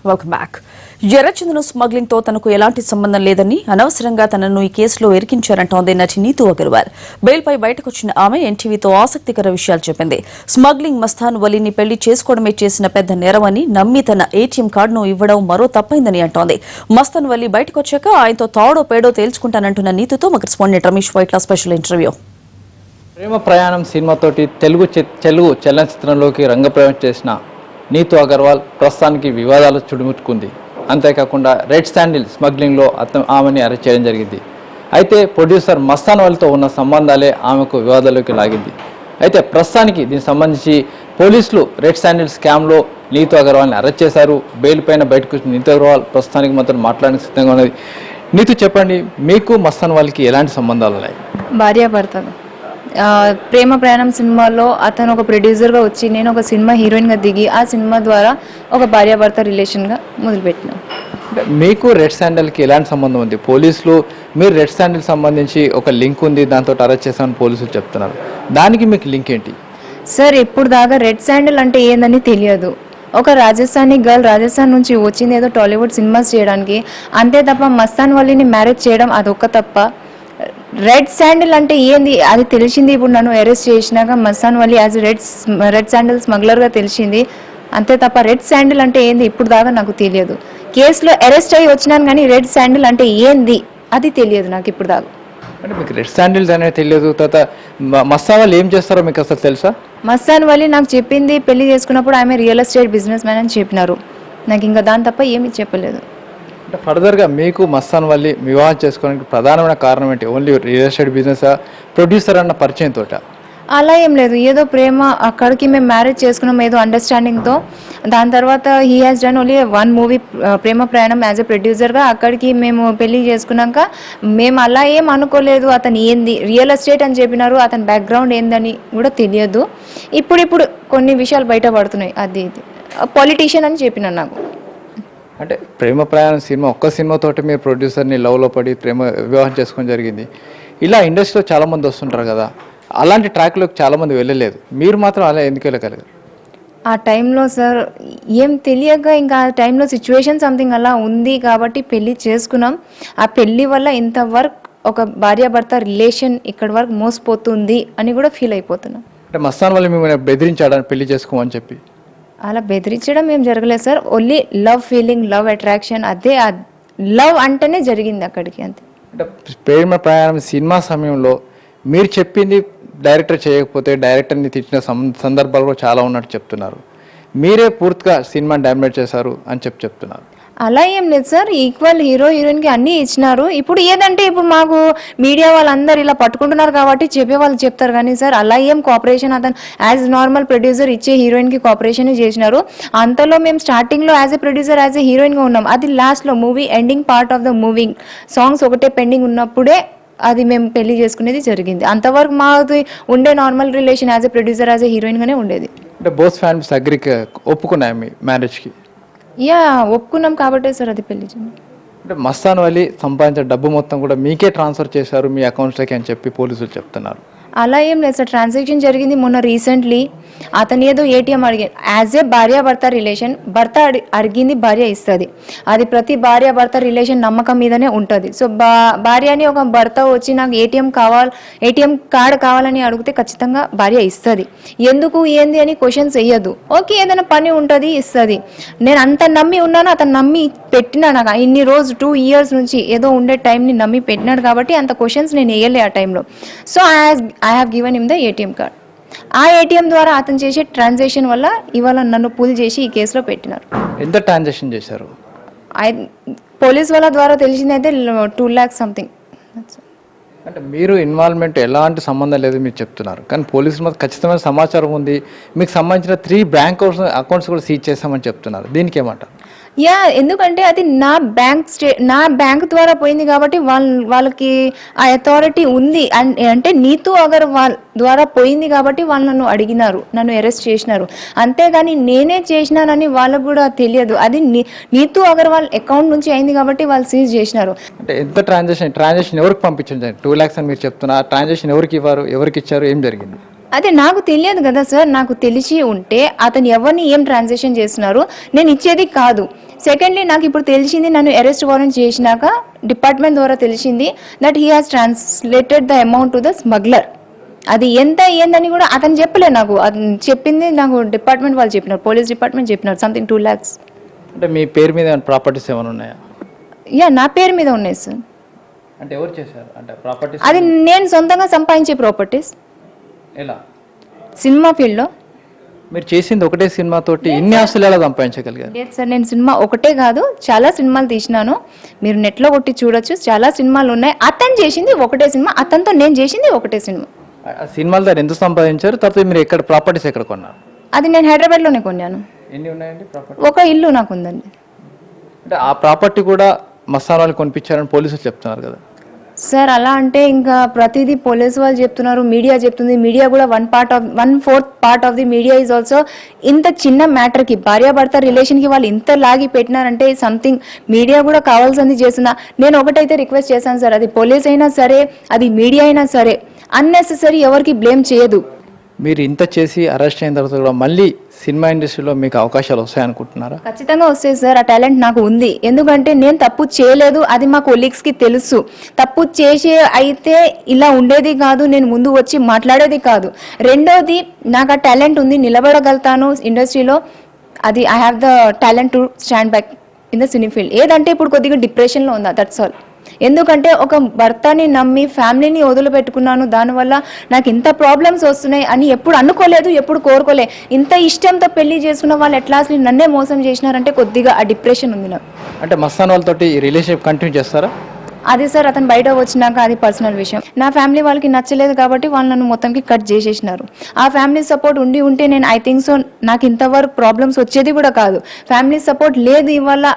Welcome back. ఎర్రచందనం smuggling తో తనకు ఎలాంటి సంబంధం లేదని అనవసరంగా తనను ఈ కేసులో ఇరికించారంటోంది నటి నీతూ అగర్వాల్. బెయిల్పై బయటకొచ్చిన ఆమె ఎన్టీవీతో ఆసక్తికర విషయాలు చెప్పింది. స్మగ్లింగ్ మస్తాన్ వలీని పెళ్లి చేసుకోవడమే చేసిన పెద్ద నేరమని నమ్మి తన ఏటీఎం కార్డును ఇవ్వడం మరో తప్పైందని అంటోంది. మస్తాన్ వలీ బయటకొచ్చాక ఆయనతో తాడో పేడో తేల్చుకుంటానంటున్న నీతుతో మా correspondent Ramesh Vaitla special interview. Prema Prayanam సినిమాతోటి తెలుగు చలనచిత్రంలోకి రంగప్రవేశం చేసిన నీతూ అగర్వాల్ ప్రస్తుతానికి వివాదాలు చుడుముట్టుకుంది. అంతేకాకుండా రెడ్ శాండిల్ స్మగ్లింగ్లో ఆమెని అరెస్ట్ చేయడం జరిగింది. అయితే ప్రొడ్యూసర్ మస్తాన్ వలీతో ఉన్న సంబంధాలే ఆమెకు వివాదాల్లోకి లాగింది. అయితే ప్రస్తుతానికి దీనికి సంబంధించి పోలీసులు రెడ్ శాండిల్ స్కామ్లో నీతూ అగర్వాల్ని అరెస్ట్ చేశారు. బెయిల్ పైన బయటకు వచ్చిన నీతూ అగర్వాల్ ప్రస్తుతానికి మాత్రం మాట్లాడడానికి సిద్ధంగా ఉన్నది. నీతూ చెప్పండి, మీకు మస్తాన్ వలీకి ఎలాంటి సంబంధాలు ఉన్నాయి? భార్యాభర్తలు. ప్రేమ ప్రయాణం సినిమాలో అతను ఒక ప్రొడ్యూసర్గా వచ్చి నేను ఒక సినిమా హీరోయిన్గా దిగి ఆ సినిమా ద్వారా ఒక భార్యాభర్త రిలేషన్గా మొదలుపెట్టినాం. మీకు రెడ్ శాండిల్కి ఎలాంటి సంబంధం ఉంది? పోలీసులు మీరు రెడ్ శాండిల్ సంబంధించి ఒక లింక్ ఉంది, దాంతో అరెస్ట్ చేశామని పోలీసులు చెప్తున్నారు. దానికి మీకు లింక్ ఏంటి? సార్, ఇప్పుడు దాకా రెడ్ శాండిల్ అంటే ఏందని తెలియదు. ఒక రాజస్థానీ గర్ల్ రాజస్థాన్ నుంచి వచ్చింది ఏదో టాలీవుడ్ సినిమాస్ చేయడానికి, అంతే తప్ప మస్తాన్ వలీని మ్యారేజ్ చేయడం అదొక్క తప్ప. రెడ్ శాండిల్ అంటే ఏంది అది తెలిసింది ఇప్పుడు నన్ను అరెస్ట్ చేసినాక. Mastan Vali as red sandal స్మగ్లర్గా తెలిసింది, అంతే తప్ప రెడ్ శాండిల్ అంటే ఏంది ఇప్పుడు దాకా నాకు తెలియదు. కేసులో అరెస్ట్ అయ్యి వచ్చినాను కానీ రెడ్ శాండిల్ అంటే ఏంది అది తెలియదు నాకు ఇప్పుడు దాకా. అంటే మీకు రెడ్ శాండిల్స్ అనేది తెలియదు, తర్వాత మస్తాన్ వలీ ఏం చేస్తారో మీకు అసలు తెలుసా? మస్తాన్ వలీ నాకు చెప్పింది పెళ్లి చేసుకున్నప్పుడు ఆమె రియల్ ఎస్టేట్ బిజినెస్ మ్యాన్ అని చెప్పినారు. నాకు ఇంకా దాని తప్ప ఏమీ చెప్పలేదు. అంటే ఫర్దర్గా మీకు మస్తాన్ వలీ వివాహం చేసుకోవడానికి ప్రధానమైన కారణం ఏంటి? Only real estate business, producer అన్న పరిచయం తోట? అలా ఏం లేదు, ఏదో ప్రేమ అక్కడికి మేము మ్యారేజ్ చేసుకున్నాం ఏదో అండర్స్టాండింగ్తో. దాని తర్వాత he has done only one movie Prema Prayanam as ఎ ప్రొడ్యూసర్గా. అక్కడికి మేము పెళ్లి చేసుకున్నాక మేము అలా ఏం అనుకోలేదు. అతను ఏంది రియల్ ఎస్టేట్ అని చెప్పినారు, అతని బ్యాక్గ్రౌండ్ ఏందని కూడా తెలియదు. ఇప్పుడు కొన్ని విషయాలు బయట పడుతున్నాయి. అది పొలిటీషియన్ అని చెప్పినారు నాకు. అంటే ప్రేమ ప్రయాణం సినిమా ఒక్క సినిమాతోటి మీరు ప్రొడ్యూసర్ని లవ్లో పడి వివాహం చేసుకోవడం జరిగింది. ఇలా ఇండస్ట్రీలో చాలామంది వస్తుంటారు కదా, అలాంటి ట్రాక్లోకి చాలామంది వెళ్ళలేదు, మీరు మాత్రం అలా ఎందుకు వెళ్ళగలరు? ఆ టైంలో సార్ ఏం తెలియక ఇంకా ఆ టైంలో సిచ్యువేషన్ సంథింగ్ అలా ఉంది కాబట్టి పెళ్ళి చేసుకున్నాం. ఆ పెళ్ళి వల్ల ఇంతవరకు ఒక భార్యాభర్త రిలేషన్ ఇక్కడ వరకు మోసపోతుంది అని కూడా ఫీల్ అయిపోతున్నాం. అంటే మస్తాన్ వలీ మిమ్మల్ని బెదిరించాడని పెళ్లి చేసుకోమని చెప్పి? అలా బెదిరించడం ఏం జరగలేదు sir, only love feeling, love attraction, అదే లవ్ అంటేనే జరిగింది అక్కడికి, అంతే. అంటే ప్రేమ ప్రయాణం సినిమా సమయంలో మీరు చెప్పింది డైరెక్టర్ చేయకపోతే డైరెక్టర్ని తిట్టిన సందర్భాలు కూడా చాలా ఉన్నట్టు చెప్తున్నారు. మీరే పూర్తిగా సినిమా డామినేట్ చేశారు అని చెప్తున్నారు. అలా ఏం లేదు సార్, ఈక్వల్ హీరో హీరోయిన్కి అన్నీ ఇచ్చినారు. ఇప్పుడు ఏదంటే ఇప్పుడు మాకు మీడియా వాళ్ళందరూ ఇలా పట్టుకుంటున్నారు కాబట్టి చెప్పే వాళ్ళు చెప్తారు కానీ సార్ అలా ఏం కోఆపరేషన్ అతను యాజ్ నార్మల్ ప్రొడ్యూసర్ ఇచ్చే హీరోయిన్కి కోఆపరేషన్ చేసినారు. అంతలో మేము స్టార్టింగ్లో as a producer as a హీరోయిన్గా ఉన్నాం. అది లాస్ట్లో movie ending part of the movie songs ఒకటే పెండింగ్ ఉన్నప్పుడే అది మేము పెళ్లి చేసుకునేది జరిగింది. అంతవరకు మాది ఉండే normal relation as a producer as a హీరోయిన్గానే ఉండేది. అంటే బోత్ ఫ్యామిలీస్ అగ్రికి ఒప్పుకున్నాయి మీ మ్యారేజ్కి? ఒప్పుకున్నాం కాబట్టే సార్ అది పెళ్లి. అంటే మస్తాన్ వలీ సంపాదించిన డబ్బు మొత్తం కూడా మీకే ట్రాన్స్ఫర్ చేశారు మీ అకౌంట్స్లోకి అని చెప్పి పోలీసులు చెప్తున్నారు. అలా ఏం లేదు సార్, ట్రాన్సాక్షన్ జరిగింది మొన్న రీసెంట్లీ. అతను ఏదో ఏటీఎం అడిగాడు యాజ్ ఏ భార్యాభర్త రిలేషన్. భర్త అడిగింది భార్య ఇస్తుంది, అది ప్రతి భార్యాభర్త రిలేషన్ నమ్మకం మీదనే ఉంటుంది. సో భార్యని ఒక భర్త వచ్చి నాకు ఏటీఎం కార్డ్ కావాలని అడిగితే ఖచ్చితంగా భార్య ఇస్తుంది. ఎందుకు ఏంది అని క్వశ్చన్స్ వేయదు. ఓకే ఏదైనా పని ఉంటుంది ఇస్తుంది. నేను అంత నమ్మి ఉన్నాను, అతను నమ్మి పెట్టినా నాకు ఇన్ని రోజు 2 years నుంచి ఏదో ఉండే టైంని నమ్మి పెట్టినాడు కాబట్టి అంత క్వశ్చన్స్ నేను వేయలే ఆ టైంలో. So I have given him the ATM card. ఆ ఏటీఎం ద్వారా అతను చేసే ట్రాన్సాక్షన్ వల్ల ఇవాళ నన్ను పూల్ చేసి ఈ కేసులో పెట్టినారు. ఎంత ట్రాన్సాక్షన్ చేశారు? పోలీస్ వాళ్ళ ద్వారా తెలిసిందైతే 2 lakhs సంథింగ్. అంటే మీరు ఇన్వాల్వ్మెంట్ ఎలాంటి సంబంధం లేదు మీరు చెప్తున్నారు, కానీ పోలీసుల మీద ఖచ్చితమైన సమాచారం ఉంది. మీకు సంబంధించిన 3 బ్యాంక్ అకౌంట్స్ కూడా సీజ్ చేస్తామని చెప్తున్నారు. దీనికి ఏమంటారు? ఎందుకంటే అది నా బ్యాంక్ ద్వారా పోయింది కాబట్టి వాళ్ళకి ఆ అథారిటీ ఉంది. అంటే నీతూ అగర్వాల్ ద్వారా పోయింది కాబట్టి వాళ్ళు నన్ను అడిగినారు, నన్ను అరెస్ట్ చేసినారు. అంతేగాని నేనే చేసినానని వాళ్ళకు కూడా తెలియదు. అది నీతూ అగర్వాల్ అకౌంట్ నుంచి అయింది కాబట్టి వాళ్ళు సీజ్ చేసినారు. అంటే ఎంత ట్రాన్సాక్షన్ ఎవరికి పంపించండి? 2 lakhs అని మీరు చెప్తున్నారు. ట్రాన్సాక్షన్ ఎవరికి ఇచ్చారు, ఏం జరిగింది? అదే నాకు తెలియదు కదా సార్. నాకు తెలిసి ఉంటే అతను ఎవరిని ఏం ట్రాన్సాక్షన్ చేస్తున్నారు నేను ఇచ్చేది కాదు. సెకండ్లీ నాకు ఇప్పుడు తెలిసింది, నన్ను అరెస్ట్ వారెంట్ చేసినాక డిపార్ట్మెంట్ ద్వారా తెలిసింది that he has translated the amount to the smuggler. అది ఎంత ఏందని కూడా అతను చెప్పలే నాకు, అది చెప్పింది నాకు డిపార్ట్మెంట్ వాళ్ళు చెప్పినారు, పోలీస్ డిపార్ట్మెంట్ చెప్పినారు సంథింగ్ 2 lakhs. అంటే మీ పేరు మీద ప్రాపర్టీస్ ఏమైనా ఉన్నాయా? యా, నా పేరు మీద ఉన్నాయి సార్. అంటే ఎవరు చేశారు? అంటే ప్రాపర్టీస్ అది నేను సొంతంగా సంపాదించే ప్రాపర్టీస్ ఎలా? సినిమా ఫీల్డ్లో. మీరు చేసింది ఒకటే సినిమా తోటి ఇన్ని ఆస్తులు ఎలా సంపాదించగలిగారు? లేదు సార్, నేను సినిమా ఒకటే కాదు చాలా సినిమాలు తీసినాను, మీరు నెట్లో కొట్టి చూడొచ్చు, చాలా సినిమాలు ఉన్నాయి. అతను చేసింది ఒకటే సినిమా, అతనితో నేను చేసింది ఒకటే సినిమా. ఆ సినిమాల ద్వారా ఎంత సంపాదించారు? తర్వాత మీరు ఎక్కడ ప్రాపర్టీస్ ఎక్కడ కొన్నారు? అది నేను హైదరాబాద్లోనే కొన్నాను. ఎన్ని ఉన్నాయండి ప్రాపర్టీ? ఒక ఇల్లు నాకు ఉందండి. అంటే ఆ ప్రాపర్టీ కూడా మస్తాన్ వాళ్ళు కొనిపించారని పోలీసులు చెప్తున్నారు కదా సార్. అలా అంటే ఇంకా ప్రతిదీ పోలీసు వాళ్ళు చెప్తున్నారు, మీడియా చెప్తుంది. మీడియా కూడా 1/4 part of the media is also. ఇంత చిన్న మ్యాటర్కి భార్యాభర్త రిలేషన్కి వాళ్ళు ఇంత లాగి పెట్టినారంటే సంథింగ్ మీడియా కూడా కావాల్సింది చేస్తున్నా. నేను ఒకటైతే రిక్వెస్ట్ చేశాను సార్, అది పోలీస్ అయినా సరే, అది మీడియా అయినా సరే, అన్నెసెసరీ ఎవరికి బ్లేమ్ చేయదు. మీరు ఇంత చేసి అరెస్ట్ అయిన తర్వాత కూడా మళ్ళీ సినిమా ఇండస్ట్రీలో మీకు అవకాశాలు వస్తాయనుకుంటున్నారా? ఖచ్చితంగా వస్తాయి సార్, ఆ టాలెంట్ నాకు ఉంది. ఎందుకంటే నేను తప్పు చేయలేదు, అది మా కొలీగ్స్కి తెలుసు. తప్పు చేసే అయితే ఇలా ఉండేది కాదు, నేను ముందు వచ్చి మాట్లాడేది కాదు. రెండోది, నాకు ఆ టాలెంట్ ఉంది, నిలబడగలుగుతాను ఇండస్ట్రీలో. అది I have the talent to stand back in the cine field. ఏదంటే ఇప్పుడు కొద్దిగా డిప్రెషన్లో ఉందా, దట్స్ ఆల్. ఎందుకంటే ఒక భర్తని నమ్మి ఫ్యామిలీని వదిలిపెట్టుకున్నాను, దానివల్ల నాకు ఇంత ప్రాబ్లమ్స్ వస్తున్నాయి అని ఎప్పుడు అనుకోలేదు, ఎప్పుడు కోరుకోలే. ఇంత ఇష్టంతో పెళ్లి చేసుకున్న వాళ్ళు ఎట్లా అసలు నన్నే మోసం చేసినారంటే కొద్దిగా ఆ డిప్రెషన్ ఉంది నాకు. అంటే మస్తాన్ వాళ్ళతోటి రిలేషన్షిప్ కంటిన్యూ చేస్తారా? అది సార్ అతను బయట వచ్చినాక అది పర్సనల్ విషయం. నా ఫ్యామిలీ వాళ్ళకి నచ్చలేదు కాబట్టి వాళ్ళు నన్ను మొత్తంకి కట్ చేసేసినారు. ఆ ఫ్యామిలీ సపోర్ట్ ఉంటే నేను ఐ థింక్ సో నాకు ఇంతవరకు ప్రాబ్లమ్స్ వచ్చేది కూడా కాదు. ఫ్యామిలీ సపోర్ట్ లేదు, ఇవాళ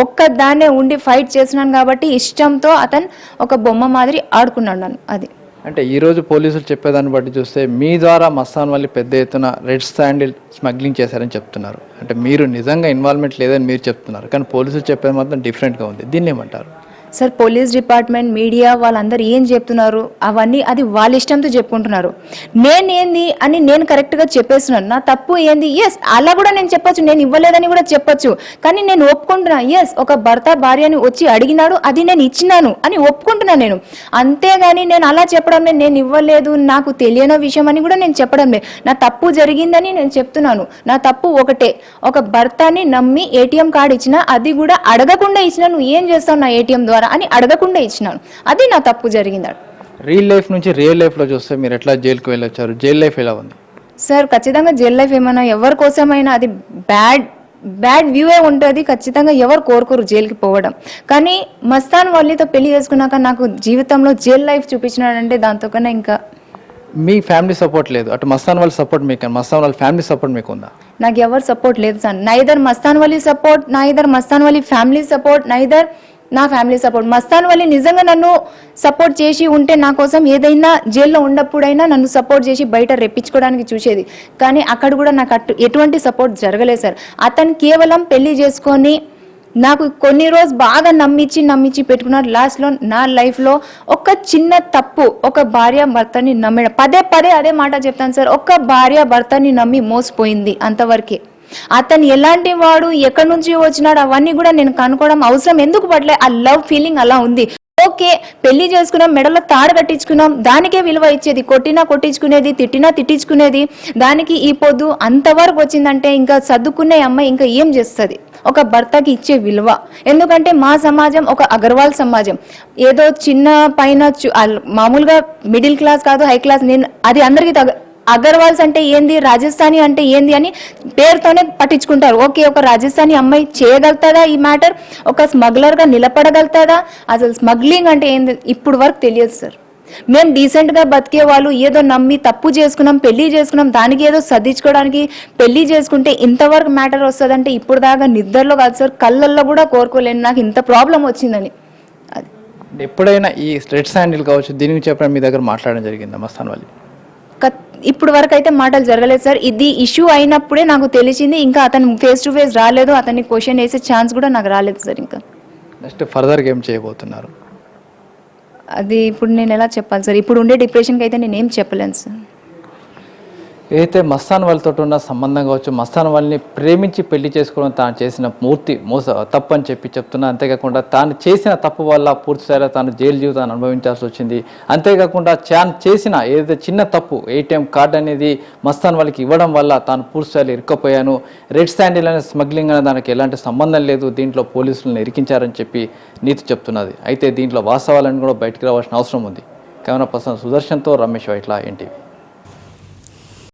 ఒక్కదాన్నే ఉండి ఫైట్ చేస్తున్నాను కాబట్టి ఇష్టంతో అతను ఒక బొమ్మ మాదిరి ఆడుకున్నాడు నన్ను. అది అంటే ఈరోజు పోలీసులు చెప్పేదాన్ని బట్టి చూస్తే మీ ద్వారా మస్తాన్ వాళ్ళు పెద్ద ఎత్తున రెడ్ శాండిల్ స్మగ్లింగ్ చేశారని చెప్తున్నారు. అంటే మీరు నిజంగా ఇన్వాల్వ్మెంట్ లేదని మీరు చెప్తున్నారు, కానీ పోలీసులు చెప్పేది మాత్రం డిఫరెంట్గా ఉంది. దీన్ని ఏమంటారు? సార్, పోలీస్ డిపార్ట్మెంట్, మీడియా వాళ్ళందరూ ఏం చెప్తున్నారు అవన్నీ అది వాళ్ళ ఇష్టంతో చెప్పుకుంటున్నారు. నేనేంది అని నేను కరెక్ట్గా చెప్పేస్తున్నాను, నా తప్పు ఏంది. ఎస్, అలా కూడా నేను చెప్పొచ్చు, నేను ఇవ్వలేదని కూడా చెప్పొచ్చు. కానీ నేను ఒప్పుకుంటున్నా, ఎస్ ఒక భర్త భార్యని వచ్చి అడిగినాడు, అది నేను ఇచ్చినాను అని ఒప్పుకుంటున్నాను నేను. అంతేగాని నేను అలా చెప్పడం లేదు, నేను ఇవ్వలేదు, నాకు తెలియని విషయం అని కూడా నేను చెప్పడం లేదు. నా తప్పు జరిగిందని నేను చెప్తున్నాను. నా తప్పు ఒకటే, ఒక భర్తని నమ్మి ఏటీఎం కార్డు ఇచ్చినా, అది కూడా అడగకుండా ఇచ్చినా, నువ్వు ఏం చేస్తావు నా ఏటీఎం ద్వారా అని అడగకుండా ఇచ్చినాను. అది నా తప్పు జరిగింది. రియల్ లైఫ్ నుంచి రియల్ లైఫ్లో చూస్తే మీరు ఎట్లా జైలుకి వెళ్ళొచ్చారు? జైల్ లైఫ్ ఎలా ఉంది? సార్, ఖచ్చితంగా జైల్ లైఫ్ ఏమైనా ఎవరి కోసమైనా అది బ్యాడ్ వ్యూవే ఉంటుంది. ఖచ్చితంగా ఎవరు కోరుకోరు జైలుకి పోవడం. కానీ మస్తాన్ వాళ్ళతో పెళ్లి చేసుకున్నాక నాకు జీవితంలో జైల్ లైఫ్ చూపించినాడంటే దాంతో కన్నా ఇంకా మీ ఫ్యామిలీ సపోర్ట్ లేదు, అటు మస్తాన్ వాళ్ళ సపోర్ట్ మీకు, మస్తాన్ వాళ్ళ ఫ్యామిలీ సపోర్ట్ మీకు ఉందా? నాకు ఎవరు సపోర్ట్ లేదు సార్. నైదర్ మస్తాన్ వాళ్ళ సపోర్ట్, నైదర్ మస్తాన్ వాళ్ళ ఫ్యామిలీ సపోర్ట్, నైదర్ నా ఫ్యామిలీ సపోర్ట్. మస్తాన్ వాళ్ళు నిజంగా నన్ను సపోర్ట్ చేసి ఉంటే, నా కోసం ఏదైనా జైల్లో ఉన్నప్పుడైనా నన్ను సపోర్ట్ చేసి బయట రెప్పించుకోవడానికి చూసేది. కానీ అక్కడ కూడా నాకు ఎటువంటి సపోర్ట్ జరగలేదు సార్. అతను కేవలం పెళ్లి చేసుకొని నాకు కొన్ని రోజు బాగా నమ్మించి పెట్టుకున్నారు. లాస్ట్లో నా లైఫ్లో ఒక చిన్న తప్పు, ఒక భార్య భర్తని నమ్మడం, పదే అదే మాట చెప్తాను సార్, ఒక భార్య భర్తని నమ్మి మోసపోయింది, అంతవరకే. అతను ఎలాంటి వాడు, ఎక్కడి నుంచి వచ్చినాడు అవన్నీ కూడా నేను కనుక్కోవడం అవసరం ఎందుకు పడలే. ఆ లవ్ ఫీలింగ్ అలా ఉంది. ఓకే, పెళ్లి చేసుకున్నాం, మెడలో తాడు కట్టించుకున్నాం, దానికే విలువ ఇచ్చేది. కొట్టినా కొట్టించుకునేది, తిట్టినా తిట్టించుకునేది. దానికి ఈ పొద్దు అంతవరకు వచ్చిందంటే ఇంకా సర్దుకునే అమ్మాయి ఇంకా ఏం చేస్తుంది? ఒక భర్తకి ఇచ్చే విలువ. ఎందుకంటే మా సమాజం ఒక అగర్వాల్ సమాజం. ఏదో చిన్న పైన మామూలుగా మిడిల్ క్లాస్ కాదు, హై క్లాస్, నేను అది అందరికీ అగర్వాల్స్ అంటే ఏంది, రాజస్థానీ అంటే ఏంది అని పేరుతోనే పట్టించుకుంటారు. ఓకే, ఒక రాజస్థానీ అమ్మాయి చేయగలుగుతుందా ఈ మ్యాటర్? ఒక స్మగ్లర్గా నిలబడగలుగుతుందా? అసలు స్మగ్లింగ్ అంటే ఏంది ఇప్పుడు వరకు తెలియదు సార్. మేము డీసెంట్గా బతికే వాళ్ళు ఏదో నమ్మి తప్పు చేసుకున్నాం, పెళ్లి చేసుకున్నాం, దానికి ఏదో సర్దించుకోవడానికి పెళ్లి చేసుకుంటే ఇంతవరకు మ్యాటర్ వస్తుందంటే ఇప్పుడు దాకా నిద్రలో కాదు సార్, కళ్ళల్లో కూడా కోరుకోలేను నాకు ఇంత ప్రాబ్లం వచ్చిందని. అది ఎప్పుడైనా ఈ రెడ్ శాండిల్ కావచ్చు దీనికి చెప్పడం మీ దగ్గర మాట్లాడడం జరిగిందా మస్తాన్ వాళ్ళు? ఇప్పుడు వరకు అయితే మాటలు జరగలేదు సార్. ఇది ఇష్యూ అయినప్పుడే నాకు తెలిసింది. ఇంకా అతను ఫేస్ టు ఫేస్ రాలేదు, అతన్ని క్వశ్చన్ వేసే ఛాన్స్ కూడా నాకు రాలేదు సార్. ఇంకా నెక్స్ట్ ఫర్దర్గా ఏం చేయబోతున్నారు? అది ఇప్పుడు నేను ఎలా చెప్పాలి సార్? ఇప్పుడు ఉండే డిప్రెషన్కి అయితే నేను ఏం చెప్పలేను సార్. ఏదైతే మస్తాన్ వాళ్ళతో ఉన్న సంబంధం కావచ్చు, మస్తాన్ వాళ్ళని ప్రేమించి పెళ్లి చేసుకోవడం తాను చేసిన పూర్తి తప్పు అని చెప్తున్నా. అంతేకాకుండా తాను చేసిన తప్పు వల్ల పూర్తిసారిగా తాను జైలు జీవితాన్ని అనుభవించాల్సి వచ్చింది. అంతేకాకుండా చేసిన ఏదైతే చిన్న తప్పు ఏటీఎం కార్డు అనేది మస్తాన్ వాళ్ళకి ఇవ్వడం వల్ల తాను పూర్తిసారి ఇరుక్కపోయాను. రెడ్ శాండిల్ అనే స్మగ్లింగ్ అనే దానికి ఎలాంటి సంబంధం లేదు, దీంట్లో పోలీసులను ఇరికించారని చెప్పి నీతి చెప్తున్నది. అయితే దీంట్లో వాస్తవాలను కూడా బయటకు రావాల్సిన అవసరం ఉంది. కెమెరా పర్సన్ సుదర్శన్తో రమేష్ వైట్ల, ఎన్టీవీ.